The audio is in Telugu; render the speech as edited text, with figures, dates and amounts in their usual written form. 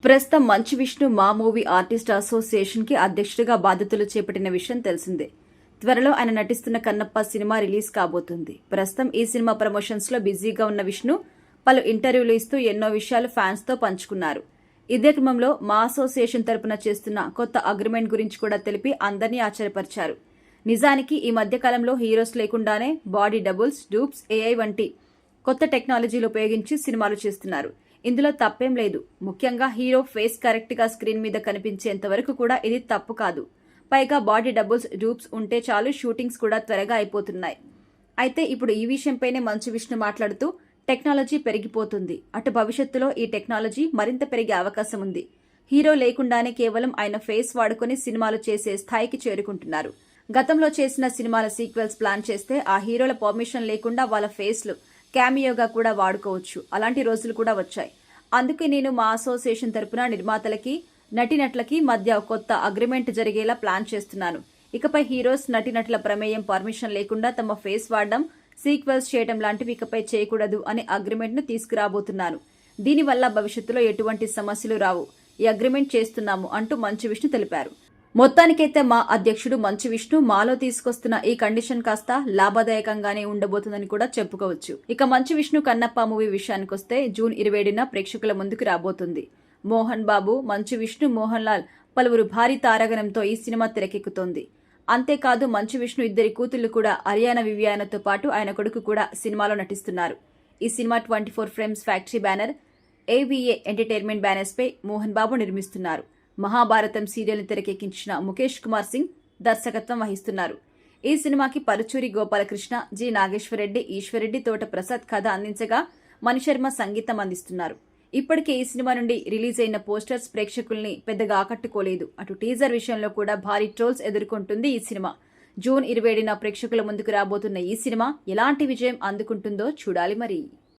ప్రస్తుతం మంచు విష్ణు మా మూవీ ఆర్టిస్ట్ అసోసియేషన్ కి అధ్యక్షుడిగా బాధ్యతలు చేపట్టిన విషయం తెలిసిందే. త్వరలో ఆయన నటిస్తున్న కన్నప్ప సినిమా రిలీజ్ కాబోతుంది. ప్రస్తుతం ఈ సినిమా ప్రమోషన్స్ లో బిజీగా ఉన్న విష్ణు పలు ఇంటర్వ్యూలు ఇస్తూ ఎన్నో విషయాలు ఫ్యాన్స్ తో పంచుకున్నారు. ఇదే క్రమంలో మా అసోసియేషన్ తరపున చేస్తున్న కొత్త అగ్రిమెంట్ గురించి కూడా తెలిపి అందరినీ ఆశ్చర్యపరిచారు. నిజానికి ఈ మధ్య కాలంలో హీరోస్ లేకుండానే బాడీ డబుల్స్, డూప్స్, ఏఐ వంటి కొత్త టెక్నాలజీలు ఉపయోగించి సినిమాలు చేస్తున్నారు. ఇందులో తప్పేం లేదు. ముఖ్యంగా హీరో ఫేస్ కరెక్ట్ గా స్క్రీన్ మీద కనిపించేంత వరకు కూడా ఇది తప్పు కాదు. పైగా బాడీ డబుల్స్, డూప్స్ ఉంటే చాలు షూటింగ్స్ కూడా త్వరగా అయిపోతున్నాయి. అయితే ఇప్పుడు ఈ విషయంపైనే మంచు విష్ణు మాట్లాడుతూ టెక్నాలజీ పెరిగిపోతుంది. అటు భవిష్యత్తులో ఈ టెక్నాలజీ మరింత పెరిగే అవకాశం ఉంది. హీరో లేకుండానే కేవలం ఆయన ఫేస్ వాడుకొని సినిమాలు చేసే స్థాయికి చేరుకుంటున్నారు. గతంలో చేసిన సినిమాల సీక్వెల్స్ ప్లాన్ చేస్తే ఆ హీరోల పర్మిషన్ లేకుండా వాళ్ళ ఫేస్లు క్యామియోగా కూడా వాడుకోవచ్చు. అలాంటి రోజులు కూడా వచ్చాయి. అందుకే నేను మా అసోసియేషన్ తరపున నిర్మాతలకి, నటీనటులకి మధ్య కొత్త అగ్రిమెంట్ జరిగేలా ప్లాన్ చేస్తున్నాను. ఇకపై హీరోస్, నటీనటుల ప్రమేయం, పర్మిషన్ లేకుండా తమ ఫేస్ వాడడం, సీక్వెల్స్ చేయడం లాంటివి ఇకపై చేయకూడదు అనే అగ్రిమెంట్ ను తీసుకురాబోతున్నాను. దీనివల్ల భవిష్యత్తులో ఎటువంటి సమస్యలు రావు. ఈ అగ్రిమెంట్ చేస్తున్నాము అంటూ మంచు విష్ణు తెలిపారు. మొత్తానికైతే మా అధ్యక్షుడు మంచు విష్ణు మాలో తీసుకొస్తున్న ఈ కండిషన్ కాస్త లాభదాయకంగానే ఉండబోతుందని కూడా చెప్పుకోవచ్చు. ఇక మంచు విష్ణు కన్నప్ప మూవీ విషయానికొస్తే జూన్ 27న ప్రేక్షకుల ముందుకు రాబోతుంది. మోహన్ బాబు, మంచు విష్ణు, మోహన్ లాల్ పలువురు భారీ తారాగణంతో ఈ సినిమా తెరకెక్కుతోంది. అంతేకాదు మంచు విష్ణు ఇద్దరి కూతుళ్లు కూడా అరియానా వివియానాతో పాటు ఆయన కొడుకు కూడా సినిమాలో నటిస్తున్నారు. ఈ సినిమా 24 frames factory banner, AVA entertainment banners పై మోహన్ బాబు నిర్మిస్తున్నారు. మహాభారతం సీరియల్ని తెరకెక్కించిన ముఖేష్ కుమార్ సింగ్ దర్శకత్వం వహిస్తున్నారు. ఈ సినిమాకి పరుచూరి గోపాలకృష్ణ, జి నాగేశ్వరరెడ్డి, ఈశ్వరరెడ్డి, తోట ప్రసాద్ కథ అందించగా మణిశర్మ సంగీతం అందిస్తున్నారు. ఇప్పటికే ఈ సినిమా నుండి రిలీజ్ అయిన పోస్టర్స్ ప్రేక్షకుల్ని పెద్దగా ఆకట్టుకోలేదు. అటు టీజర్ విషయంలో కూడా భారీ ట్రోల్స్ ఎదుర్కొంటుంది ఈ సినిమా. జూన్ 27న ప్రేక్షకుల ముందుకు రాబోతున్న ఈ సినిమా ఎలాంటి విజయం అందుకుంటుందో చూడాలి మరి.